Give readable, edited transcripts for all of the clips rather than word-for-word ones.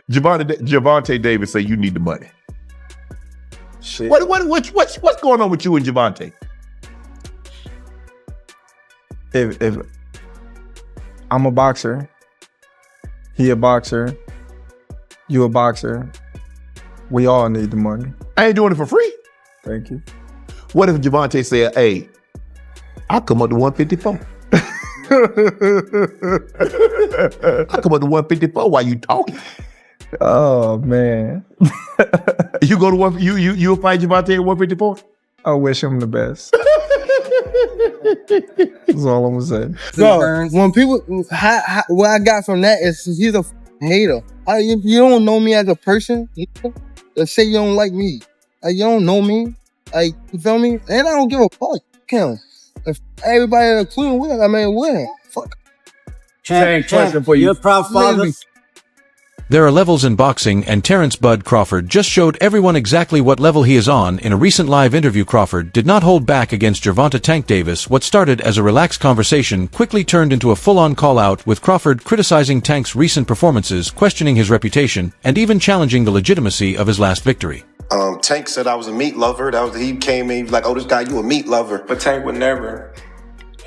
Gervonta Davis say you need the money. Shit. What's going on with you and Gervonta? If I'm a boxer, he a boxer, you a boxer, we all need the money. I ain't doing it for free. Thank you. What if Gervonta said, hey, I'll come up to 154. I'll come up to 154 while you talking. Oh man. You go to you'll fight Gervonta at 154? I wish him the best. That's all I'm gonna say. Bro, when people, what I got from that is he's a hater. If you don't know me as a person, let's say you don't like me. You don't know me. You feel me? And I don't give a fuck. Kill. If everybody in the Cleveland win, I mean, win. Fuck. Same question for you. You're a proud father. There are levels in boxing, and Terence "Bud" Crawford just showed everyone exactly what level he is on. In a recent live interview, Crawford did not hold back against Gervonta "Tank" Davis. What started as a relaxed conversation quickly turned into a full-on call-out, with Crawford criticizing Tank's recent performances, questioning his reputation, and even challenging the legitimacy of his last victory. Tank said I was a meat lover. He came in like, oh, this guy, you a meat lover. But Tank would never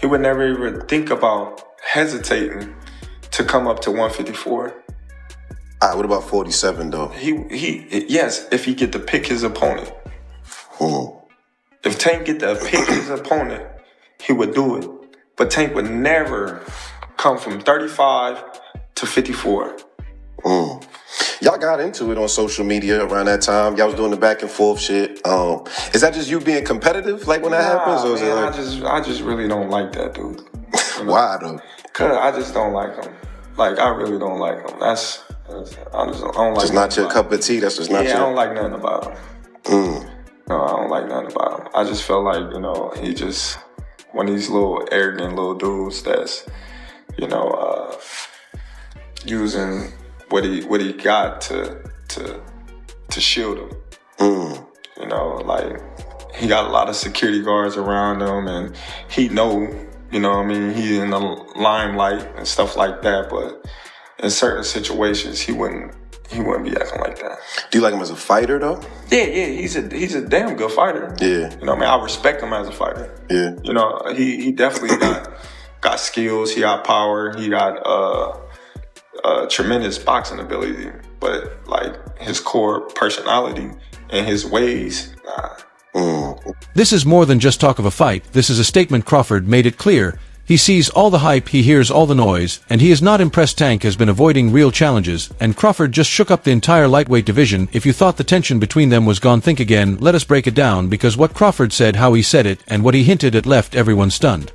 even think about hesitating to come up to 154. All right, what about 47 though? Yes, if he get to pick his opponent. If Tank get to pick his opponent, he would do it. But Tank would never come from 35 to 54. Y'all got into it on social media around that time. Y'all was doing the back and forth shit. Is that just you being competitive, like when that happens? Or Man, is it I just really don't like that dude. Why though? Cause I just don't like him. Like I really don't like him. I don't like. It's not your cup of tea. That's just not your. I don't like nothing about him. No, I don't like nothing about him. I just feel like he just one of these little arrogant little dudes that's using what he got to shield him. Like he got a lot of security guards around him, and he know, he in the limelight and stuff like that. But in certain situations, he wouldn't be acting like that. Do you like him as a fighter though? Yeah, he's a damn good fighter. Yeah, I respect him as a fighter. Yeah, he definitely got skills. He got power. He got tremendous boxing ability, but like his core personality and his ways, nah. This is more than just talk of a fight. This is a statement. Crawford made it clear. He sees all the hype, he hears all the noise, and he is not impressed. Tank has been avoiding real challenges, and Crawford just shook up the entire lightweight division. If you thought the tension between them was gone, think again. Let us break it down, because what Crawford said, how he said it, and what he hinted at left everyone stunned.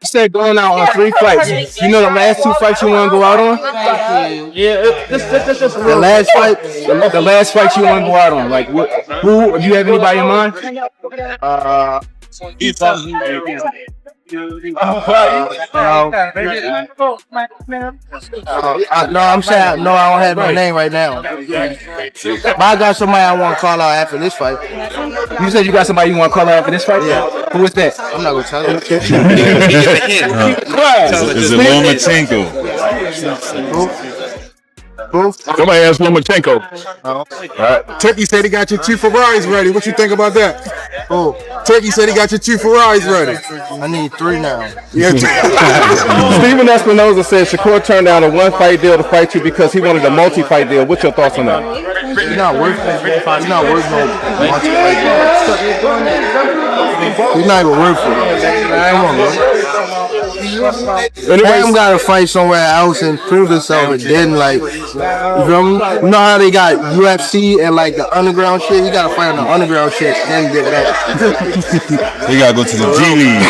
You said going out on 3 fights. You know the last 2 fights you want to go out on? Yeah, this the last fight. The last fight you want to go out on. Like, who? Do you have anybody in mind? No, I'm saying no. I don't have no name right now. But I got somebody I want to call out after this fight. You said you got somebody you want to call out after this fight? Yeah. Who is that? I'm not gonna tell you. Is it Lomachenko? Somebody asked Lomachenko. Turkey said he got your 2 Ferraris ready. What you think about that? Turkey said he got your 2 Ferraris ready. I need 3 now. Yeah. Steven Espinoza said Shakur turned down a 1-fight deal to fight you because he wanted a multi-fight deal. What's your thoughts on that? He's not worth it. He's not worth no multi-fight deal. He's not even worth it. Come on, bro. Adam got to fight somewhere else and prove himself, and then you feel me? You know how they got UFC and like the underground shit? He got to fight on the underground shit, then get that. He got to go to the G League.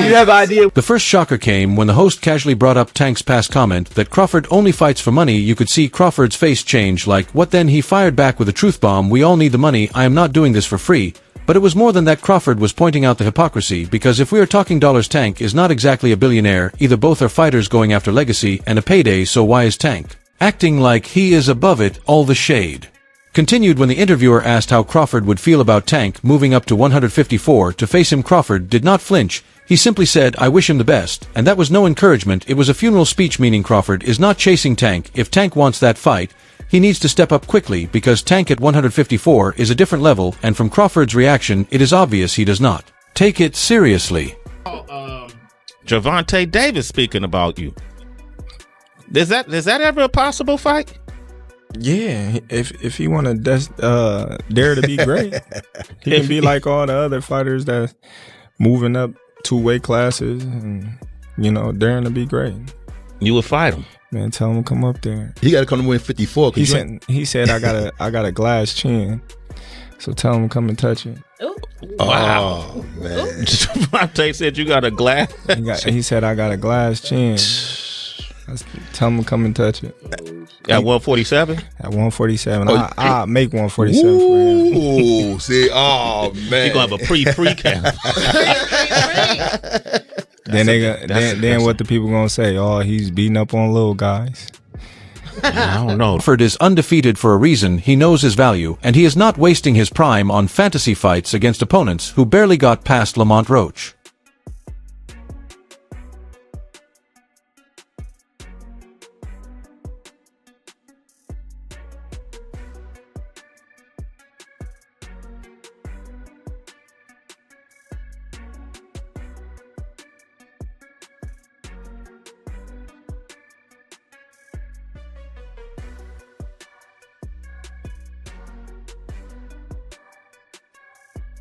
You have an idea? The first shocker came when the host casually brought up Tank's past comment that Crawford only fights for money. You could see Crawford's face change, like, what then? He fired back with a truth bomb. We all need the money. I am not doing this for free. But it was more than that. Crawford was pointing out the hypocrisy, because if we are talking dollars, Tank is not exactly a billionaire either. Both are fighters going after legacy and a payday, so why is Tank acting like he is above it all? The shade continued when the interviewer asked how Crawford would feel about Tank moving up to 154 to face him. Crawford did not flinch. He simply said, "I wish him the best," and that was no encouragement, it was a funeral speech, meaning Crawford is not chasing Tank. If Tank wants that fight, he needs to step up quickly because Tank at 154 is a different level, and from Crawford's reaction, it is obvious he does not take it seriously. Gervonta Davis speaking about you. Is that ever a possible fight? Yeah, if he want to dare to be great, he can be like all the other fighters that moving up 2 weight classes and daring to be great. You would fight him, man. Tell him to come up there. He got to come to win 54. He said I got a glass chin, so tell him to come and touch it. Wow, man. Gervonta said you got a glass. He said I got a glass chin. Tell him to come and touch it. At 147? At 147. I'll make 147 for him. Ooh, see, oh, man. You're going to have a pre-camp. Then what the people going to say? Oh, he's beating up on little guys. I don't know. Crawford is undefeated for a reason. He knows his value, and he is not wasting his prime on fantasy fights against opponents who barely got past Lamont Roach.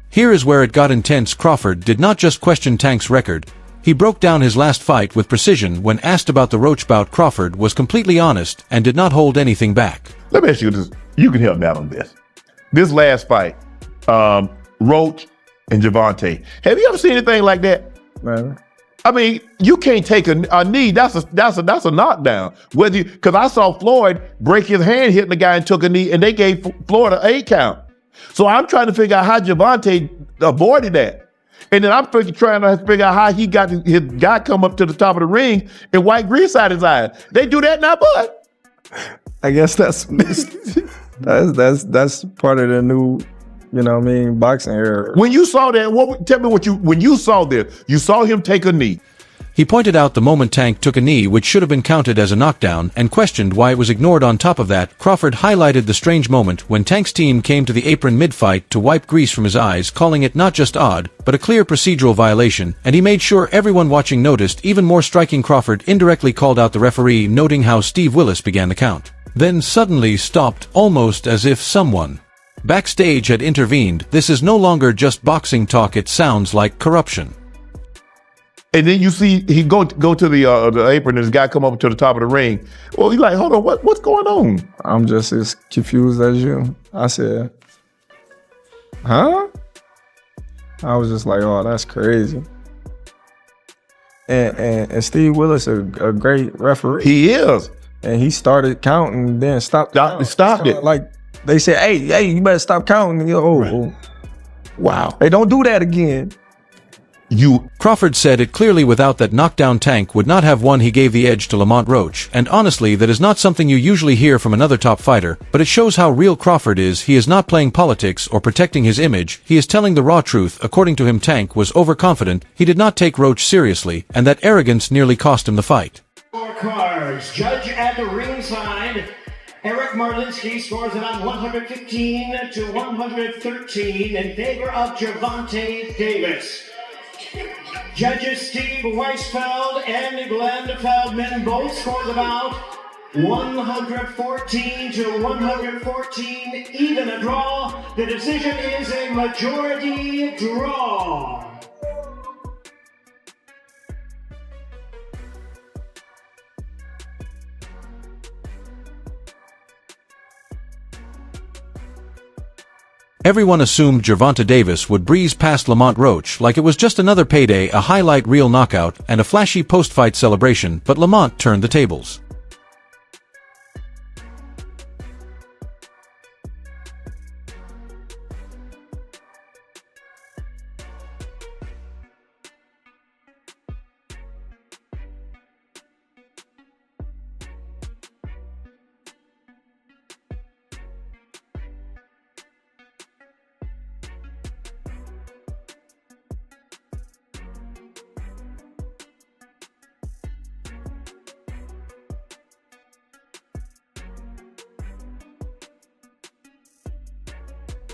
Here is where it got intense. Crawford did not just question Tank's record, he broke down his last fight with precision. When asked about the Roach bout, Crawford was completely honest and did not hold anything back. Let me ask you this. You can help me out on this. This last fight, Roach and Gervonta. Have you ever seen anything like that? Man. I mean, you can't take a knee. That's a knockdown. Because I saw Floyd break his hand hitting the guy and took a knee, and they gave Floyd an 8 count. So I'm trying to figure out how Gervonta avoided that. And then I'm trying to figure out how he got his guy come up to the top of the ring and wipe grease out his eyes. They do that now, bud. I guess that's part of the new, boxing era. When you saw that, tell me when you saw this, you saw him take a knee. He pointed out the moment Tank took a knee, which should have been counted as a knockdown, and questioned why it was ignored. On top of that, Crawford highlighted the strange moment when Tank's team came to the apron mid-fight to wipe grease from his eyes, calling it not just odd, but a clear procedural violation, and he made sure everyone watching noticed. Even more striking, Crawford indirectly called out the referee, noting how Steve Willis began the count, then suddenly stopped, almost as if someone backstage had intervened. This is no longer just boxing talk, it sounds like corruption. And then you see he go to the apron and this guy come up to the top of the ring. Well, he's like, hold on, what's going on? I'm just as confused as you. I said, huh? I was just like, oh, that's crazy. And Steve Willis a great referee. He is. And he started counting, then stopped it. Like they said, hey, you better stop counting. Oh, wow. Hey, don't do that again. Crawford said it clearly. Without that knockdown, Tank would not have won. He gave the edge to Lamont Roach, and honestly, that is not something you usually hear from another top fighter, but it shows how real Crawford is. He is not playing politics or protecting his image, he is telling the raw truth. According to him, Tank was overconfident, he did not take Roach seriously, and that arrogance nearly cost him the fight. Scorecards. Judge at the ringside, Eric Marlinsky scores it on 115 to 113 in favor of Gervonta Davis. Judges Steve Weisfeld and Glenn Feldman both scored about 114 to 114, even a draw. The decision is a majority draw. Everyone assumed Gervonta Davis would breeze past Lamont Roach like it was just another payday, a highlight reel knockout, and a flashy post-fight celebration, but Lamont turned the tables.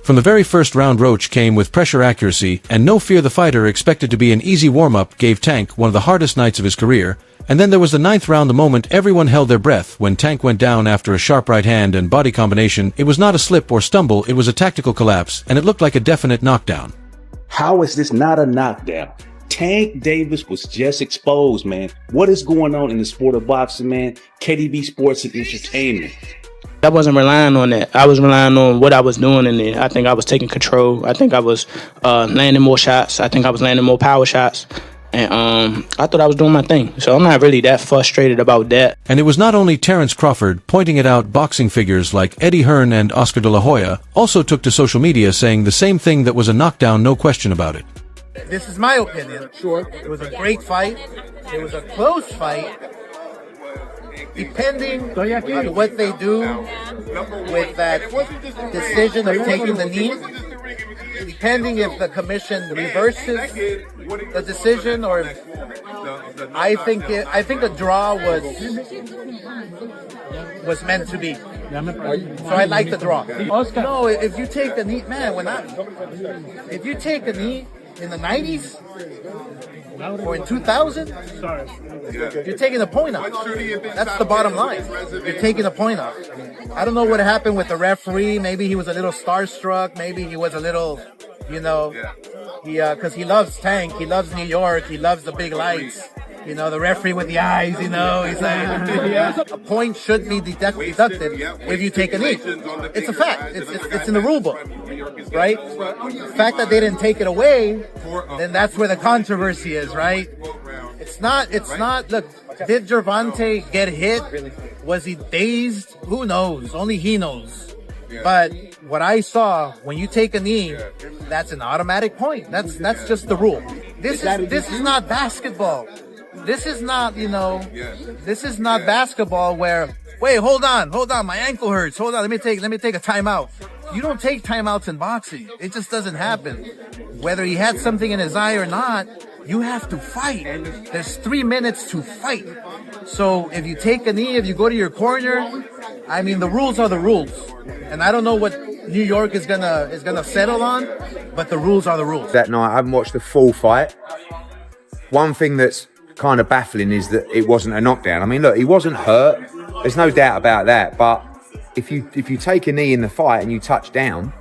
From the very first round, Roach came with pressure accuracy, and no fear. The fighter expected to be an easy warm-up gave Tank one of the hardest nights of his career. And then there was the 9th round, the moment everyone held their breath when Tank went down after a sharp right hand and body combination. It was not a slip or stumble, it was a tactical collapse, and it looked like a definite knockdown. How is this not a knockdown? Tank Davis was just exposed, man. What is going on in the sport of boxing, man? KDB Sports and Entertainment. I wasn't relying on that. I was relying on what I was doing in there. I think I was taking control. I think I was landing more shots. I think I was landing more power shots. And I thought I was doing my thing. So I'm not really that frustrated about that. And it was not only Terence Crawford pointing it out. Boxing figures like Eddie Hearn and Oscar de la Hoya also took to social media saying the same thing, that was a knockdown, no question about it. This is my opinion. Sure. It was a great fight. It was a close fight. Depending on what they do with that decision of taking the knee, depending if the commission reverses the decision, or I think the draw was meant to be. So I like the draw. No, if you take the knee, man, if you take the knee in the 90s or in 2000, you're taking a point off. That's the bottom line. You're taking a point off. I don't know what happened with the referee. Maybe he was a little starstruck. Maybe he was a little, because he loves Tank. He loves New York. He loves the big lights. The referee with the eyes, he's like, a point should be deducted if you take a knee. It's a fact. It's in the rule book, right? The fact that they didn't take it away, then that's where the controversy is, right? It's not, look, did Gervonta get hit? Was he dazed? Who knows? Only he knows. But what I saw, when you take a knee, that's an automatic point. That's just the rule. This is not basketball. This is not, this is not basketball where, wait, hold on, my ankle hurts. Hold on, let me take a timeout. You don't take timeouts in boxing. It just doesn't happen. Whether he had something in his eye or not, you have to fight. There's 3 minutes to fight. So if you take a knee, if you go to your corner, I mean, the rules are the rules. And I don't know what New York is gonna settle on, but the rules are the rules. That night, I haven't watched the full fight. One thing that's kind of baffling is that it wasn't a knockdown. I mean, look, he wasn't hurt. There's no doubt about that. But if you take a knee in the fight and you touch down,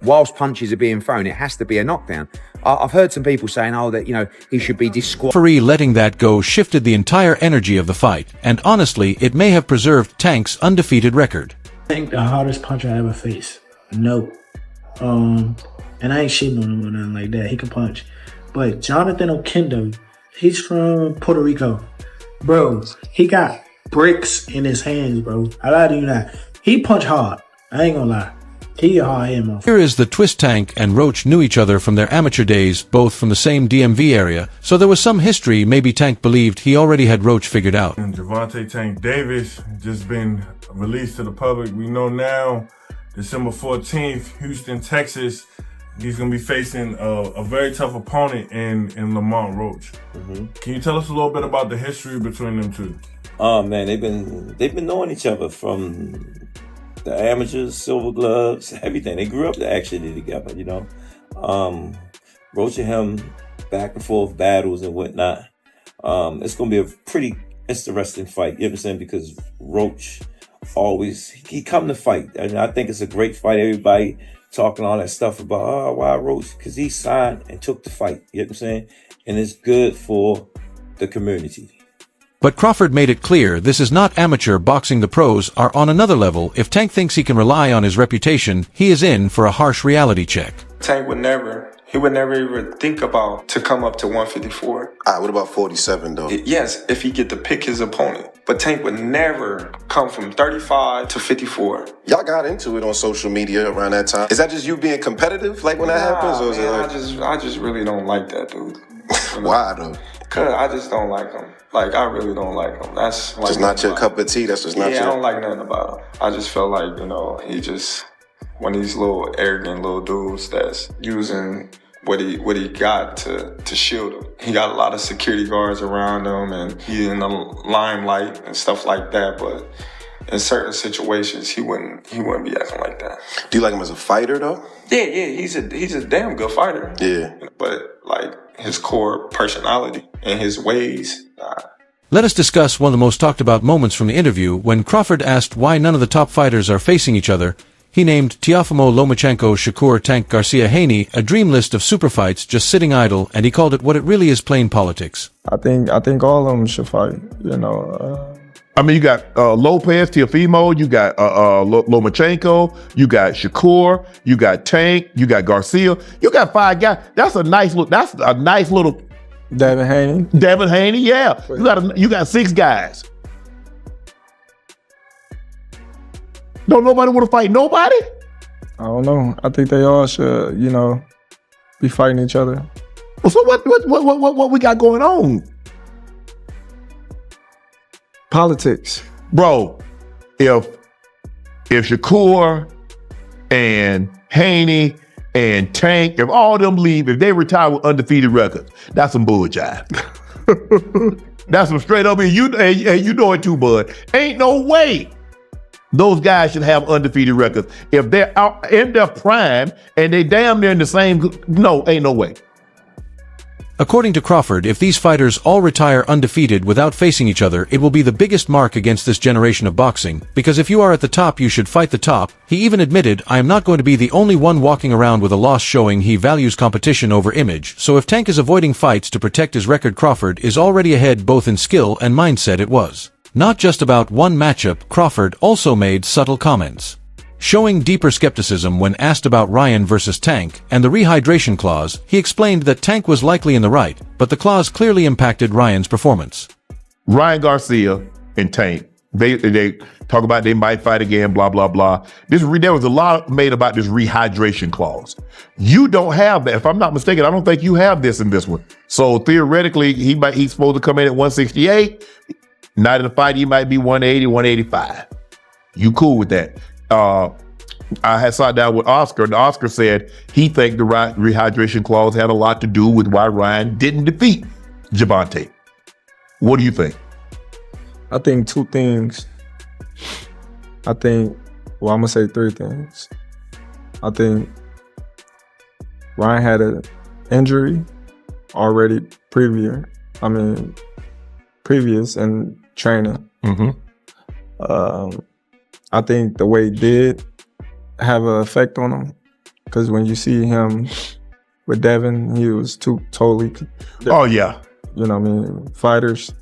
whilst punches are being thrown, it has to be a knockdown. I've heard some people saying, that, he should be disqualified. Referee letting that go shifted the entire energy of the fight, and honestly, it may have preserved Tank's undefeated record. I think the hardest puncher I ever faced. No. And I ain't shitting on him or nothing like that. He can punch. But Jonathan Okendo, he's from Puerto Rico. Bro, he got bricks in his hands, bro. I lie to you not. He punch hard. I ain't gonna lie. He a hard hit, motherfucker. Here is the twist. Tank and Roach knew each other from their amateur days, both from the same DMV area, so there was some history. Maybe Tank believed he already had Roach figured out. And Gervonta Tank Davis just been released to the public. We know now, December 14th, Houston, Texas, he's going to be facing a very tough opponent in Lamont Roach. Can you tell us a little bit about the history between them two? Oh man, they've been knowing each other from the amateurs, silver gloves, everything. They grew up actually together, Roach and him, back and forth battles and whatnot. It's going to be a pretty interesting fight, you know what I'm saying? Because Roach he come to fight. And I think it's a great fight. Everybody talking all that stuff about, why Roach? Because he signed and took the fight, you know what I'm saying? And it's good for the community. But Crawford made it clear this is not amateur boxing. The pros are on another level. If Tank thinks he can rely on his reputation, he is in for a harsh reality check. Tank would never even think about to come up to 154. What about 47 though? Yes, if he get to pick his opponent. But Tank would never come from 35 to 54. Y'all got into it on social media around that time. Is that just you being competitive, like when that happens? Or is it like... I just really don't like that dude. Why though? Cause I just don't like him. Like, I really don't like him. That's like just not your cup of tea. That's just not your... I don't like nothing about him. I just feel like, he just one of these little arrogant little dudes that's using what he got to shield him. He got a lot of security guards around him, and he's in the limelight and stuff like that. But in certain situations, he wouldn't be acting like that. Do you like him as a fighter though? Yeah, he's a damn good fighter. Yeah. But like his core personality and his ways. Let us discuss one of the most talked about moments from the interview when Crawford asked why none of the top fighters are facing each other. He named Teofimo Lomachenko, Shakur, Tank, Garcia, Haney a dream list of super fights just sitting idle, and he called it what it really is, plain politics. I think all of them should fight. You know. I mean, you got Lopez, Teofimo, you got Lomachenko, you got Shakur, you got Tank, you got Garcia. You got 5 guys. That's a nice little. Devin Haney, yeah. You got 6 guys. Don't nobody want to fight nobody? I don't know. I think they all should, be fighting each other. Well, so what we got going on? Politics. Bro, if Shakur and Haney and Tank, if all them leave, if they retire with undefeated records, that's some bullshit. That's some straight up, and you know it too, bud. Ain't no way those guys should have undefeated records. If they're out in their prime and they damn near in the same, no, ain't no way. According to Crawford, if these fighters all retire undefeated without facing each other, it will be the biggest mark against this generation of boxing, because if you are at the top, you should fight the top. He even admitted, I am not going to be the only one walking around with a loss, showing he values competition over image. So if Tank is avoiding fights to protect his record, Crawford is already ahead both in skill and mindset. It was not just about one matchup. Crawford also made subtle comments, showing deeper skepticism when asked about Ryan versus Tank and the rehydration clause. He explained that Tank was likely in the right, but the clause clearly impacted Ryan's performance. Ryan Garcia and Tank, they talk about they might fight again, blah, blah, blah. There was a lot made about this rehydration clause. You don't have that. If I'm not mistaken, I don't think you have this in this one. So theoretically, he's supposed to come in at 168. Not in the fight, he might be 180, 185. You cool with that? I had sat down with Oscar, and Oscar said he think the rehydration clause had a lot to do with why Ryan didn't defeat Gervonta. What do you think? I think 2 things. I'm gonna say 3 things. I think Ryan had an injury already previous in training. Mm-hmm. I think the weight did have an effect on him, because when you see him with Devin, he was totally different. Oh yeah. Fighters.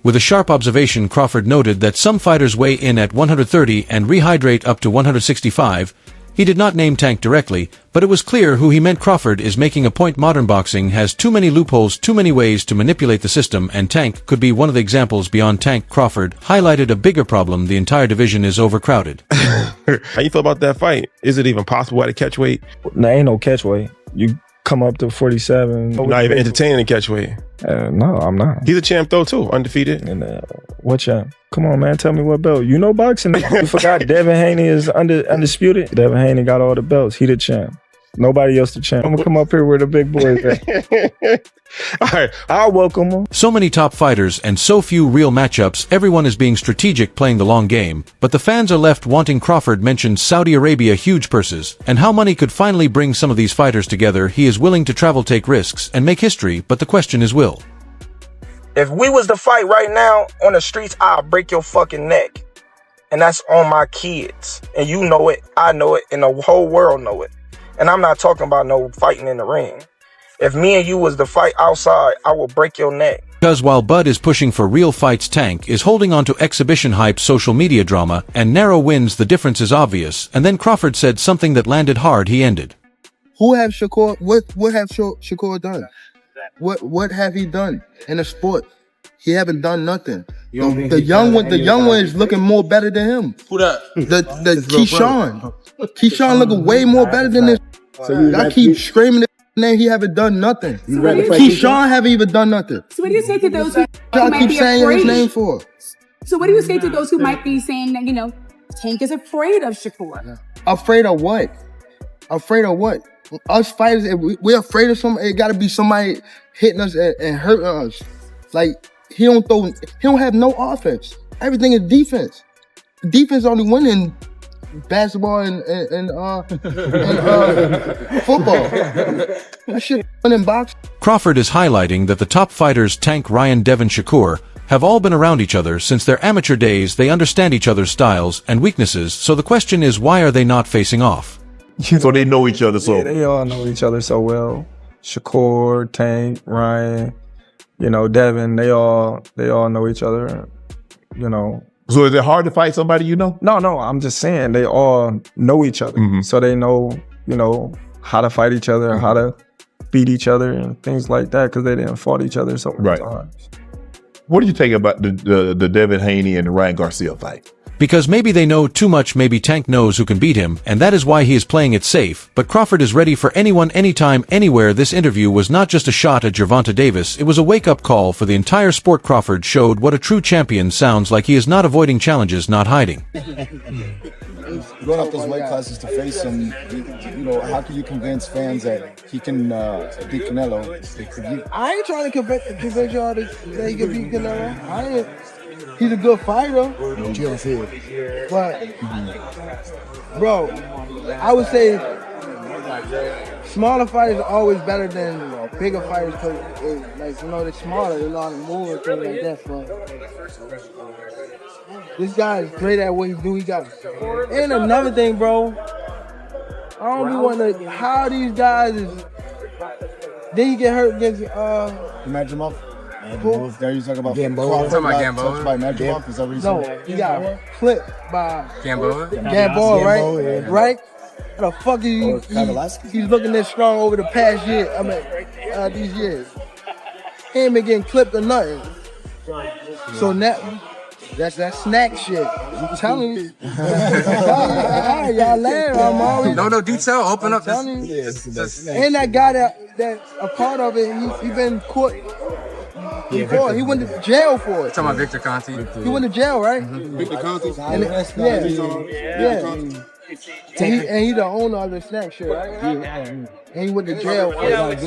With a sharp observation, Crawford noted that some fighters weigh in at 130 and rehydrate up to 165. He did not name Tank directly, but it was clear who he meant. Crawford is making a point: modern boxing has too many loopholes, too many ways to manipulate the system, and Tank could be one of the examples. Beyond Tank, Crawford highlighted a bigger problem: the entire division is overcrowded. How you feel about that fight? Is it even possible at a catch weight? No, ain't no catch weight. You come up to 47. You're not even entertaining the catch weight. No, I'm not. He's a champ though too, undefeated. And what champ? Come on, man, tell me what belt. You know boxing. You forgot Devin Haney is undisputed. Devin Haney got all the belts. He the champ. Nobody else the champ. I'm gonna come up here where the big boys at. All right, I'll welcome them. So many top fighters and so few real matchups. Everyone is being strategic, playing the long game, but the fans are left wanting. Crawford mentioned Saudi Arabia, huge purses, and how money could finally bring some of these fighters together. He is willing to travel, take risks, and make history, but the question is will. If we was to fight right now on the streets, I'll break your fucking neck. And that's on my kids. And you know it, I know it, and the whole world know it. And I'm not talking about no fighting in the ring. If me and you was to fight outside, I will break your neck. Because while Bud is pushing for real fights, Tank is holding on to exhibition hype, social media drama, and narrow wins. The difference is obvious. And then Crawford said something that landed hard. He ended. Who have Shakur? What have Shakur done? What have he done in the sport? He haven't done nothing. The young one is looking more better than him. Who that? The Keyshawn. Keyshawn looking way more better than this. I keep screaming his name. He haven't done nothing. Keyshawn haven't even done nothing. So what do you say to those who Y'all might keep be saying afraid? his name for? So what do you say to those who might be saying that, Tank is afraid of Shakur? Afraid of what? Afraid of what? Us fighters, if we're afraid of somebody. It got to be somebody hitting us and hurting us. Like he don't have no offense. Everything is defense. Defense only win in basketball and football. That shit win in boxing. Crawford is highlighting that the top fighters Tank, Ryan, Devin, Shakur have all been around each other since their amateur days. They understand each other's styles and weaknesses, so the question is, why are they not facing off? So they know each other so yeah, they all know each other so well. Shakur, Tank, Ryan, Devin, they all know each other, So is it hard to fight somebody you know? No, I'm just saying they all know each other. So they know, how to fight each other, how to beat each other and things like that, because they didn't fought each other so many times. What do you think about the Devin Haney and the Ryan Garcia fight? Because maybe they know too much, maybe Tank knows who can beat him, and that is why he is playing it safe. But Crawford is ready for anyone, anytime, anywhere. This interview was not just a shot at Gervonta Davis, it was a wake-up call for the entire sport. Crawford showed what a true champion sounds like. He is not avoiding challenges, not hiding. Going up those weight classes to face him, how can you convince fans that he can beat Canelo? I ain't trying to convince y'all that he can beat Canelo. He's a good fighter. But, bro, I would say smaller fighters are always better than bigger fighters because, they're smaller, they know how to move and things like that. But this guy is great at what he do. And another thing, bro, I don't be wanting to, how these guys is, then you get hurt against, Imagine there you talk about Gamboa. Crawford got touched by Medvedev. Is that what you said? No, he got clipped by Gamboa, right? Right? How the fuck he's looking that strong over the past year? These years. He ain't been getting clipped or nothing. So now, that's that snack shit. I'm telling you. Y'all laugh. I'm always. No detail. Open up. And that guy that a part of it, he been caught. Before. He went to jail for it. Talking about Victor Conti. He went to jail, right? Victor Conti? Yeah. And he the owner of the snack shit, right? And he went to jail for it.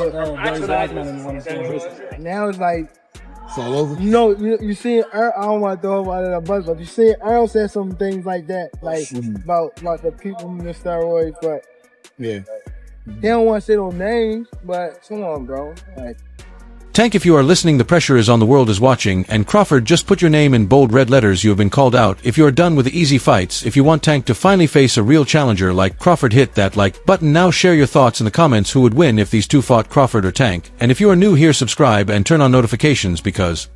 Now it's like, it's all over. You see, I don't want to throw him out of the bus, but you see, Earl said some things like that, about the people in the steroids, but yeah, he don't want to say no names, but come on, bro. Tank, if you are listening, the pressure is on, the world is watching, and Crawford, just put your name in bold red letters. You have been called out. If you are done with the easy fights, if you want Tank to finally face a real challenger like Crawford, hit that like button now. Share your thoughts in the comments. Who would win if these two fought, Crawford or Tank? And if you are new here, subscribe and turn on notifications because